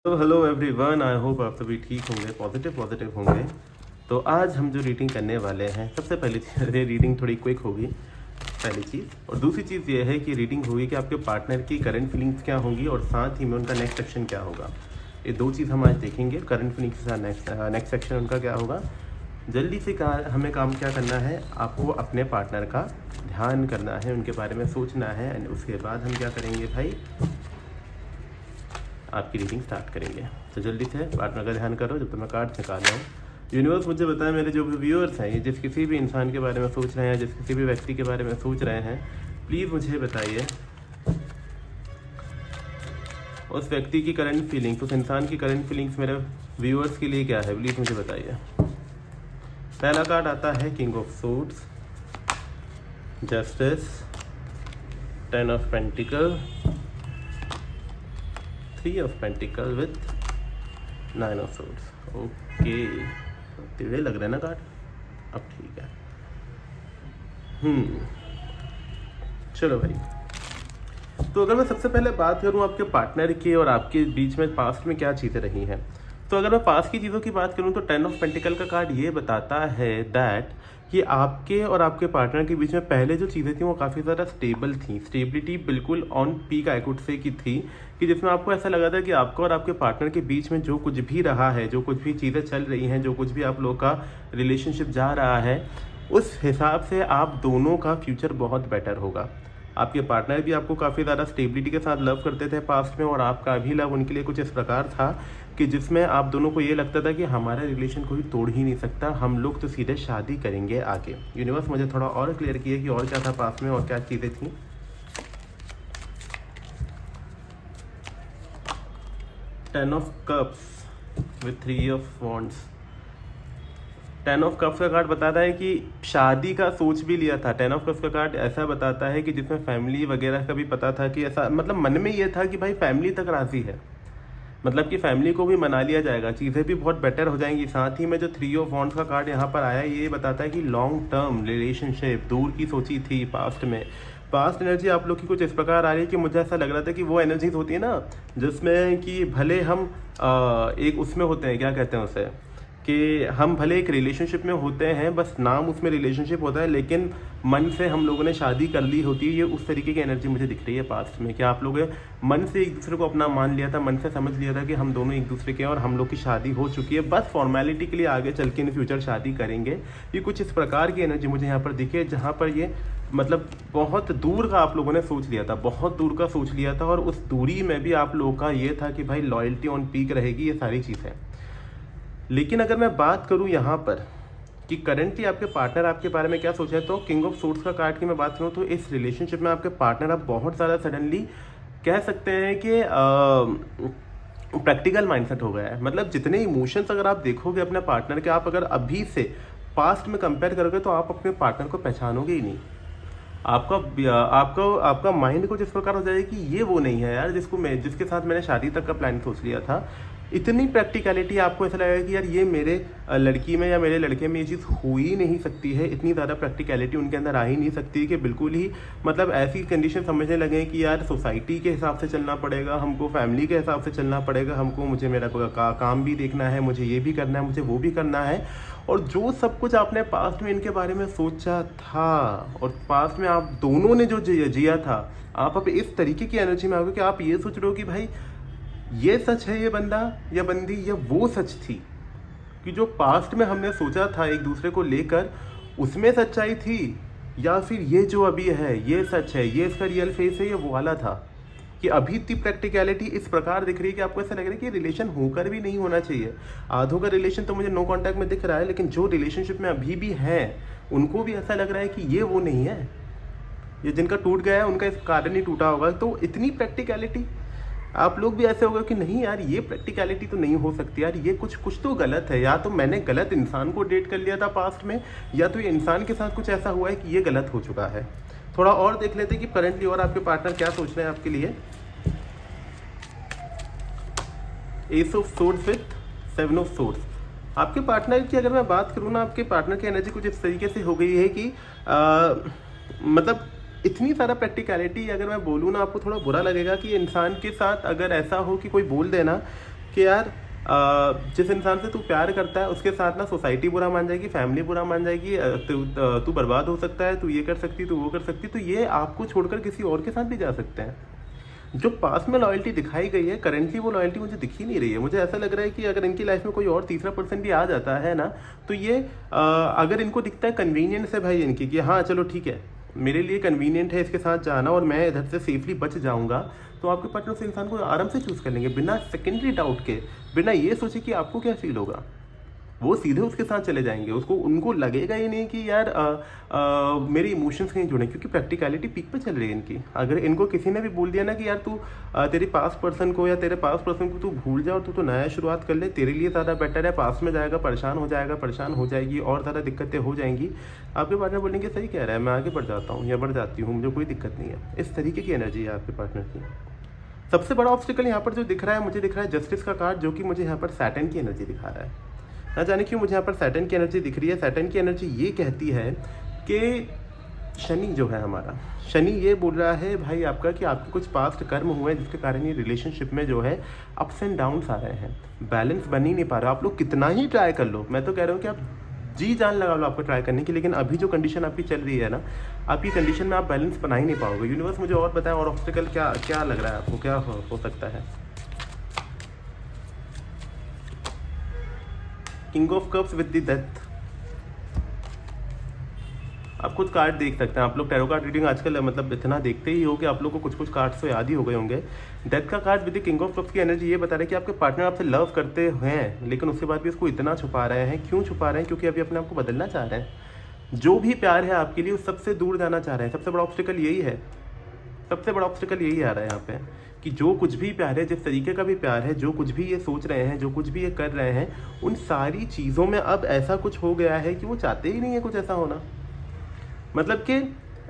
तो hello everyone, I hope आप सभी ठीक होंगे, पॉजिटिव होंगे। तो आज हम जो रीडिंग करने वाले हैं, सबसे पहली चीज़ रीडिंग थोड़ी क्विक होगी, पहली चीज़। और दूसरी चीज़ ये है कि रीडिंग होगी कि आपके पार्टनर की करंट फीलिंग्स क्या होंगी और साथ ही में उनका नेक्स्ट सेक्शन क्या होगा। ये दो चीज़ हम आज देखेंगे, करंट फीलिंग्स के साथ नेक्स्ट सेक्शन उनका क्या होगा। जल्दी से हमें काम क्या करना है, आपको अपने पार्टनर का ध्यान करना है, उनके बारे में सोचना है, एंड उसके बाद हम क्या करेंगे भाई, आपकी रीडिंग स्टार्ट करेंगे। तो जल्दी से पार्टनर का ध्यान करो जब तक मैं कार्ड निकाल रहा हूँ। यूनिवर्स मुझे बताए, मेरे जो भी व्यूअर्स हैं, ये जिस किसी भी इंसान के बारे में सोच रहे हैं, जिस किसी भी व्यक्ति के बारे में सोच रहे हैं, प्लीज़ मुझे बताइए उस व्यक्ति की करंट फीलिंग्स, उस इंसान की करंट फीलिंग्स मेरे व्यूअर्स के लिए क्या है, प्लीज़ मुझे बताइए। पहला कार्ड आता है king of swords, justice, 10 of pentacle, 3 of pentacle with 9 of swords. Okay, टेढ़े लग रहे हैं ना कार्ड, अब ठीक है। चलो भाई, तो अगर मैं सबसे पहले बात करूं आपके पार्टनर की और आपके बीच में पास्ट में क्या चीज़ें रही हैं, तो अगर मैं पास्ट की चीज़ों की बात करूं तो 10 ऑफ पेंटिकल का कार्ड ये बताता है दैट कि आपके और आपके पार्टनर के बीच में पहले जो चीज़ें थी वो काफ़ी ज़्यादा स्टेबल थी। स्टेबिलिटी बिल्कुल on peak I could say की थी, कि जिसमें आपको ऐसा लगा था कि आपको और आपके पार्टनर के बीच में जो कुछ भी रहा है, जो कुछ भी चीज़ें चल रही हैं, जो कुछ भी आप लोग का रिलेशनशिप जा रहा है, उस हिसाब से आप दोनों का फ्यूचर बहुत बेटर होगा। आपके पार्टनर भी आपको काफ़ी ज़्यादा स्टेबिलिटी के साथ लव करते थे पास्ट में, और आपका भी लव उनके लिए कुछ इस प्रकार था कि जिसमें आप दोनों को ये लगता था कि हमारा रिलेशन कोई तोड़ ही नहीं सकता, हम लोग तो सीधे शादी करेंगे आगे। यूनिवर्स मुझे थोड़ा और क्लियर किया कि और क्या था पास्ट में और क्या चीज़ें थी। Ten of cups with 3 of wands. 10 of cups का कार्ड बताता है कि शादी का सोच भी लिया था। 10 ऑफ कप्स का कार्ड ऐसा बताता है कि जिसमें फैमिली वगैरह का भी पता था, कि ऐसा मतलब मन में ये था कि भाई फैमिली तक राजी है, मतलब कि फैमिली को भी मना लिया जाएगा, चीज़ें भी बहुत बेटर हो जाएंगी। साथ ही में जो 3 ऑफ वॉन्ड्स का कार्ड यहाँ पर आया, ये बताता है कि लॉन्ग टर्म रिलेशनशिप दूर की सोची थी पास्ट में। पास्ट एनर्जी आप लोग की कुछ इस प्रकार आ रही है कि मुझे ऐसा लग रहा था कि वो एनर्जीज होती है ना, जिसमें कि भले हम एक उसमें होते हैं, क्या कहते हैं उसे, कि हम भले एक रिलेशनशिप में होते हैं, बस नाम उसमें रिलेशनशिप होता है, लेकिन मन से हम लोगों ने शादी कर ली होती है। ये उस तरीके की एनर्जी मुझे दिख रही है पास्ट में, कि आप लोग मन से एक दूसरे को अपना मान लिया था, मन से समझ लिया था कि हम दोनों एक दूसरे के हैं और हम लोग की शादी हो चुकी है, बस फॉर्मेलिटी के लिए आगे चल के इन फ्यूचर शादी करेंगे। ये कुछ इस प्रकार की एनर्जी मुझे यहाँ पर दिखी है, जहाँ पर ये मतलब बहुत दूर का आप लोगों ने सोच लिया था, बहुत दूर का सोच लिया था, और उस दूरी में भी आप लोगों का ये था कि भाई लॉयल्टी ऑन पीक रहेगी, ये सारी चीज़ें। लेकिन अगर मैं बात करूं यहाँ पर कि करंटली आपके पार्टनर आपके बारे में क्या सोचा है, तो किंग ऑफ सोर्ड्स का कार्ड की मैं बात करूं तो इस रिलेशनशिप में आपके पार्टनर आप बहुत ज़्यादा सडनली कह सकते हैं कि प्रैक्टिकल माइंडसेट हो गया है। मतलब जितने इमोशंस अगर आप देखोगे अपने पार्टनर के, आप अगर अभी से पास्ट में कंपेयर करोगे तो आप अपने पार्टनर को पहचानोगे ही नहीं। आपका माइंड कुछ इस प्रकार हो जाएगा कि ये वो नहीं है यार जिसके साथ मैंने शादी तक का प्लान सोच लिया था। इतनी प्रैक्टिकलिटी आपको ऐसा लगेगा कि यार ये मेरे लड़की में या मेरे लड़के में ये चीज़ हो ही नहीं सकती है। इतनी ज़्यादा प्रैक्टिकलिटी उनके अंदर आ ही नहीं सकती है कि बिल्कुल ही मतलब ऐसी कंडीशन समझने लगे कि यार सोसाइटी के हिसाब से चलना पड़ेगा हमको, फैमिली के हिसाब से चलना पड़ेगा हमको, मुझे मेरा काम भी देखना है, मुझे ये भी करना है, मुझे वो भी करना है। और जो सब कुछ आपने पास्ट में इनके बारे में सोचा था और पास्ट में आप दोनों ने जो जिया था, आप अब इस तरीके की एनर्जी में आओगे कि आप ये सोच रहे हो कि भाई ये सच है, ये बंदा या बंदी, या वो सच थी कि जो पास्ट में हमने सोचा था एक दूसरे को लेकर उसमें सच्चाई थी, या फिर ये जो अभी है ये सच है, ये इसका रियल फेस है, ये वो वाला था। कि अभी इतनी प्रैक्टिकलिटी इस प्रकार दिख रही है कि आपको ऐसा लग रहा है कि रिलेशन होकर भी नहीं होना चाहिए। आधों का रिलेशन तो मुझे नो कांटेक्ट में दिख रहा है, लेकिन जो रिलेशनशिप में अभी भी हैं उनको भी ऐसा लग रहा है कि ये वो नहीं है, ये जिनका टूट गया है उनका इस कारण ही टूटा होगा। तो इतनी प्रैक्टिकलिटी आप लोग भी ऐसे होगा कि नहीं यार ये प्रैक्टिकलिटी तो नहीं हो सकती यार, ये कुछ तो गलत है, या तो मैंने गलत इंसान को डेट कर लिया था पास्ट में, या तो ये इंसान के साथ कुछ ऐसा हुआ है कि ये गलत हो चुका है। थोड़ा और देख लेते हैं कि करंटली और आपके पार्टनर क्या सोच रहे हैं आपके लिए। S of swords with 7 of swords. आपके पार्टनर की अगर मैं बात करूँ ना, आपके पार्टनर की एनर्जी कुछ इस तरीके से हो गई है कि मतलब इतनी सारा प्रैक्टिकलिटी, अगर मैं बोलूँ ना आपको थोड़ा बुरा लगेगा कि इंसान के साथ अगर ऐसा हो कि कोई बोल देना कि यार जिस इंसान से तू प्यार करता है उसके साथ ना सोसाइटी बुरा मान जाएगी, फैमिली बुरा मान जाएगी, तू बर्बाद हो सकता है, तू ये कर सकती, तू वो कर सकती, तो ये आपको छोड़कर किसी और के साथ भी जा सकते हैं। जो पास में लॉयल्टी दिखाई गई है, करंटली वो लॉयल्टी मुझे दिख ही नहीं रही है। मुझे ऐसा लग रहा है कि अगर इनकी लाइफ में कोई और तीसरा पर्सन भी आ जाता है ना, तो ये अगर इनको दिखता है कन्वीनियंस है भाई इनकी कि हाँ चलो ठीक है, मेरे लिए कन्वीनियंट है इसके साथ जाना और मैं इधर से सेफली बच जाऊंगा, तो आपके पार्टनर उस इंसान को आराम से चूज़ कर लेंगे बिना सेकेंडरी डाउट के, बिना ये सोचे कि आपको क्या फील होगा। वो सीधे उसके साथ चले जाएंगे, उनको लगेगा ही नहीं कि यार मेरे इमोशंस कहीं जुड़े, क्योंकि प्रैक्टिकलिटी पीक पे चल रही है इनकी। अगर इनको किसी ने भी बोल दिया ना कि यार तू तेरे पास पर्सन को या तेरे पास पर्सन को तू भूल जा और तू तो नया शुरुआत कर ले, तेरे लिए ज़्यादा बेटर है, पास में जाएगा परेशान हो जाएगा, परेशान हो जाएगी और ज़्यादा दिक्कतें हो जाएंगी, आपके पार्टनर बोलेंगे सही कह रहा है, मैं आगे बढ़ जाता हूँ या बढ़ जाती हूँ, मुझे कोई दिक्कत नहीं है। इस तरीके की एनर्जी है आपके पार्टनर की। सबसे बड़ा ऑब्स्टिकल यहाँ पर जो दिख रहा है, मुझे दिख रहा है जस्टिस का कार्ड, जो कि मुझे यहाँ पर सैटर्न की एनर्जी दिखा रहा है। ना जाने क्यों मुझे यहाँ पर सैटर्न की एनर्जी दिख रही है। सैटर्न की एनर्जी ये कहती है कि शनि जो है हमारा, शनि ये बोल रहा है भाई आपका कि आपके कुछ पास्ट कर्म हुए हैं जिसके कारण ये रिलेशनशिप में जो है अप्स एंड डाउन्स आ रहे हैं, बैलेंस बन ही नहीं पा रहा। आप लोग कितना ही ट्राई कर लो, मैं तो कह रहा हूँ कि आप जी जान लगा लो आपको ट्राई करने की, लेकिन अभी जो कंडीशन आपकी चल रही है ना, आपकी कंडीशन में आप बैलेंस बना ही नहीं पाओगे। यूनिवर्स मुझे और बताएं, और ऑब्स्टिकल क्या क्या लग रहा है आपको, क्या हो सकता है। King of cups with the death. आप खुद कार्ड देख सकते हैं, आप लोग टैरो कार्ड रीडिंग आजकल मतलब इतना देखते ही हो कि आप लोग को कुछ कुछ कार्ड्स तो याद ही हो गए होंगे। डेथ का card with the king of cups की एनर्जी ये बता रहा है कि आपके पार्टनर आपसे लव करते हैं, लेकिन उसके बाद भी उसको इतना छुपा रहे हैं। क्यों छुपा रहे हैं? क्योंकि अभी अपने आप को बदलना चाह रहे हैं। जो भी प्यार है आपके लिए उस सबसे दूर जाना चाह रहे हैं। सबसे बड़ा ऑब्स्टिकल यही है, सबसे बड़ा ऑब्स्टिकल यही आ रहा है यहाँ पे कि जो कुछ भी प्यार है, जिस तरीके का भी प्यार है, जो कुछ भी ये सोच रहे हैं, जो कुछ भी ये कर रहे हैं, उन सारी चीज़ों में अब ऐसा कुछ हो गया है कि वो चाहते ही नहीं है कुछ ऐसा होना। मतलब कि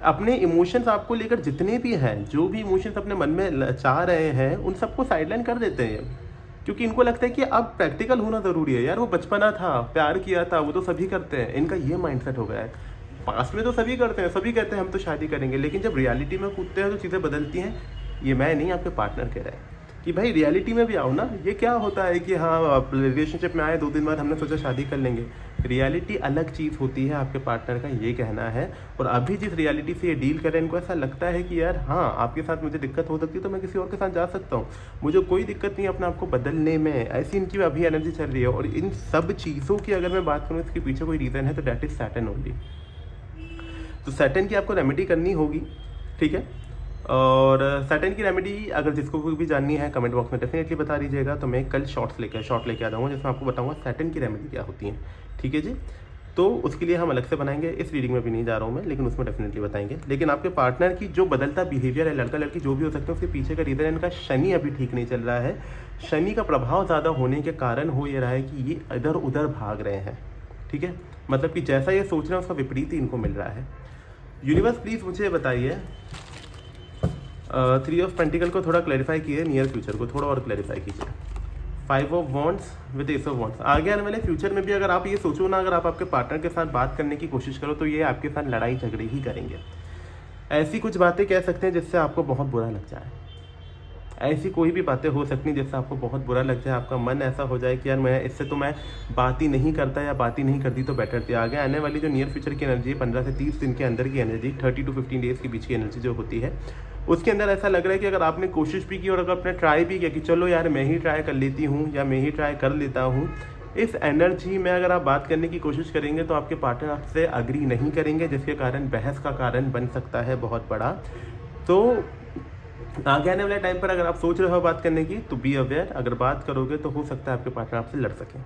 अपने इमोशंस आपको लेकर जितने भी हैं, जो भी इमोशंस अपने मन में चाह रहे हैं, उन सबको साइडलाइन कर देते हैं, क्योंकि इनको लगता है कि अब प्रैक्टिकल होना ज़रूरी है। यार वो बचपना था, प्यार किया था, वो तो सभी करते हैं। इनका ये माइंडसेट हो गया है। पास्ट में तो सभी करते हैं, सभी कहते हैं हम तो शादी करेंगे, लेकिन जब रियलिटी में कूदते हैं तो चीज़ें बदलती हैं। ये मैं नहीं, आपके पार्टनर कह रहे हैं कि भाई रियलिटी में भी आओ ना। ये क्या होता है कि हाँ आप रिलेशनशिप में आए, 2 दिन बाद हमने सोचा शादी कर लेंगे। रियलिटी अलग चीज़ होती है, आपके पार्टनर का ये कहना है। और अभी जिस रियलिटी से ये डील कर रहे हैं, इनको ऐसा लगता है कि यार हाँ आपके साथ मुझे दिक्कत हो सकती है तो मैं किसी और के साथ जा सकता हूँ, मुझे कोई दिक्कत नहीं अपने आप को बदलने में। ऐसी इनकी अभी एनर्जी चल रही है। और इन सब चीज़ों की अगर मैं बात करूँ, इसके पीछे कोई रीज़न है तो डैट इज़ सैटर्न ओनली। तो सैटर्न की आपको रेमेडी करनी होगी, ठीक है। और सैटर्न की रेमेडी अगर जिसको कोई भी जाननी है कमेंट बॉक्स में डेफिनेटली बता दीजिएगा, तो मैं कल शॉर्ट लेके आ जाऊँगा जिसमें आपको बताऊँगा सैटर्न की रेमेडी क्या होती है, ठीक है जी। तो उसके लिए हम अलग से बनाएंगे, इस रीडिंग में भी नहीं जा रहा हूँ मैं, लेकिन उसमें डेफिनेटली बताएंगे। लेकिन आपके पार्टनर की जो बदलता बिहेवियर है, लड़का लड़की जो भी हो सकते हैं, उसके पीछे का रीज़न इनका शनि अभी ठीक नहीं चल रहा है। शनि का प्रभाव ज़्यादा होने के कारण हो ये रहा है कि ये इधर उधर भाग रहे हैं, ठीक है। मतलब कि जैसा ये सोच रहे हैं उसका विपरीत ही इनको मिल रहा है। यूनिवर्स प्लीज़ मुझे बताइए 3 ऑफ पेंटिकल को थोड़ा क्लैरिफाई कीजिए, नियर फ्यूचर को थोड़ा और क्लैरिफाई कीजिए। 5 of wands with S of wands. आगे आने वाले फ्यूचर में भी अगर आप ये सोचो ना, अगर आप आपके पार्टनर के साथ बात करने की कोशिश करो तो ये आपके साथ लड़ाई झगड़े ही करेंगे। ऐसी कुछ बातें कह सकते हैं जिससे आपको बहुत बुरा लग जाए। ऐसी कोई भी बातें हो सकती हैं जिससे आपको बहुत बुरा लग जाए, आपका मन ऐसा हो जाए कि यार मैं इससे तो मैं बात ही नहीं करता या बात ही नहीं करती तो बेटर थी। आगे आने वाली जो नियर फ्यूचर की एनर्जी है, 15 से 30 दिन के अंदर की एनर्जी, 30 to 15 डेज़ के बीच की एनर्जी जो होती है, उसके अंदर ऐसा लग रहा है कि अगर आपने कोशिश भी की और अगर आपने ट्राई भी किया कि चलो यार मैं ही ट्राई कर लेती हूँ या मैं ही ट्राई कर लेता हूँ, इस एनर्जी में अगर आप बात करने की कोशिश करेंगे तो आपके पार्टनर आपसे अग्री नहीं करेंगे, जिसके कारण बहस का कारण बन सकता है बहुत बड़ा। तो आगे आने वाले टाइम पर अगर आप सोच रहे हो बात करने की तो बी अवेयर, अगर बात करोगे तो हो सकता है आपके पार्टनर आपसे लड़ सकें।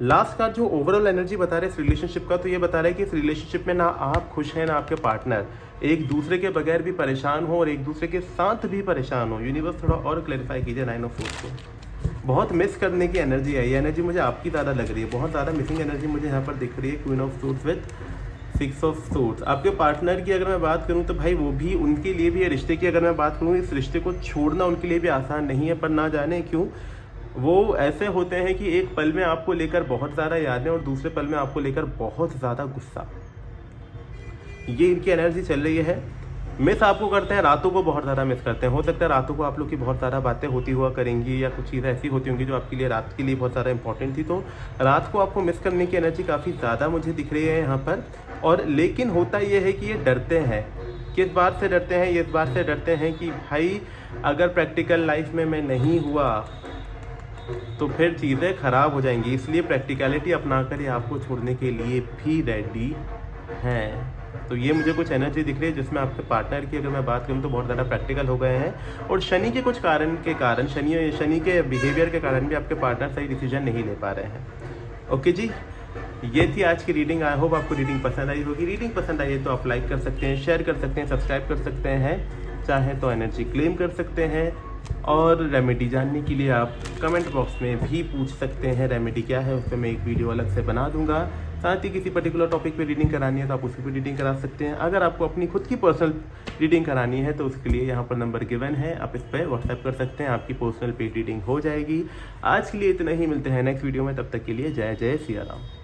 लास्ट का जो ओवरऑल एनर्जी बता रहे हैं इस रिलेशनशिप का, तो ये बता रहा है कि इस रिलेशनशिप में ना आप खुश हैं ना आपके पार्टनर, एक दूसरे के बगैर भी परेशान हो और एक दूसरे के साथ भी परेशान हो। यूनिवर्स थोड़ा और क्लैरिफाई कीजिए 9 ऑफ सोर्ड्स को। बहुत मिस करने की एनर्जी है, ये एनर्जी मुझे आपकी ज़्यादा लग रही है, बहुत ज़्यादा मिसिंग एनर्जी मुझे यहाँ पर दिख रही है। Queen of swords with 6 of swords. आपके पार्टनर की अगर मैं बात करूं तो भाई वो भी, उनके लिए भी ये रिश्ते की अगर मैं बात करूं, इस रिश्ते को छोड़ना उनके लिए भी आसान नहीं है। पर ना जाने क्यों वो ऐसे होते हैं कि एक पल में आपको लेकर बहुत ज़्यादा यादें और दूसरे पल में आपको लेकर बहुत ज़्यादा गुस्सा, ये इनकी एनर्जी चल रही है। मिस आपको करते हैं, रातों को बहुत ज़्यादा मिस करते हैं। हो सकता है रातों को आप लोग की बहुत ज़्यादा बातें होती हुआ करेंगी या कुछ चीज़ें ऐसी होती होंगी जो आपके लिए रात के लिए बहुत ज़्यादा इंपॉर्टेंट थी, तो रात को आपको मिस करने की एनर्जी काफ़ी ज़्यादा मुझे दिख रही है यहाँ पर। और लेकिन होता ये है कि ये डरते हैं। किस बात से डरते हैं? ये इस बात से डरते हैं कि भाई अगर प्रैक्टिकल लाइफ में मैं नहीं हुआ तो फिर चीज़ें ख़राब हो जाएंगी, इसलिए प्रैक्टिकलिटी अपना कर ये आपको छोड़ने के लिए भी रेडी हैं। तो ये मुझे कुछ एनर्जी दिख रही है जिसमें आपके पार्टनर की अगर मैं बात करूँ तो बहुत ज़्यादा प्रैक्टिकल हो गए हैं, और शनि के कुछ कारण के कारण, शनि के बिहेवियर के कारण भी आपके पार्टनर सही डिसीजन नहीं ले पा रहे हैं। ओके जी, ये थी आज की रीडिंग। आई होप आपको रीडिंग पसंद आई होगी। रीडिंग पसंद आई है तो आप लाइक कर सकते हैं, शेयर कर सकते हैं, सब्सक्राइब कर सकते हैं, चाहे तो एनर्जी क्लेम कर सकते हैं, और रेमेडी जानने के लिए आप कमेंट बॉक्स में भी पूछ सकते हैं रेमेडी क्या है, उस पर मैं एक वीडियो अलग से बना दूंगा। साथ ही किसी पर्टिकुलर टॉपिक पे रीडिंग करानी है तो आप उसी पे रीडिंग करा सकते हैं। अगर आपको अपनी खुद की पर्सनल रीडिंग करानी है तो उसके लिए यहाँ पर नंबर गिवन है, आप इस पर व्हाट्सएप कर सकते हैं, आपकी पर्सनल पेड रीडिंग हो जाएगी। आज के लिए इतना ही, मिलते हैं नेक्स्ट वीडियो में, तब तक के लिए जय जय सिया राम।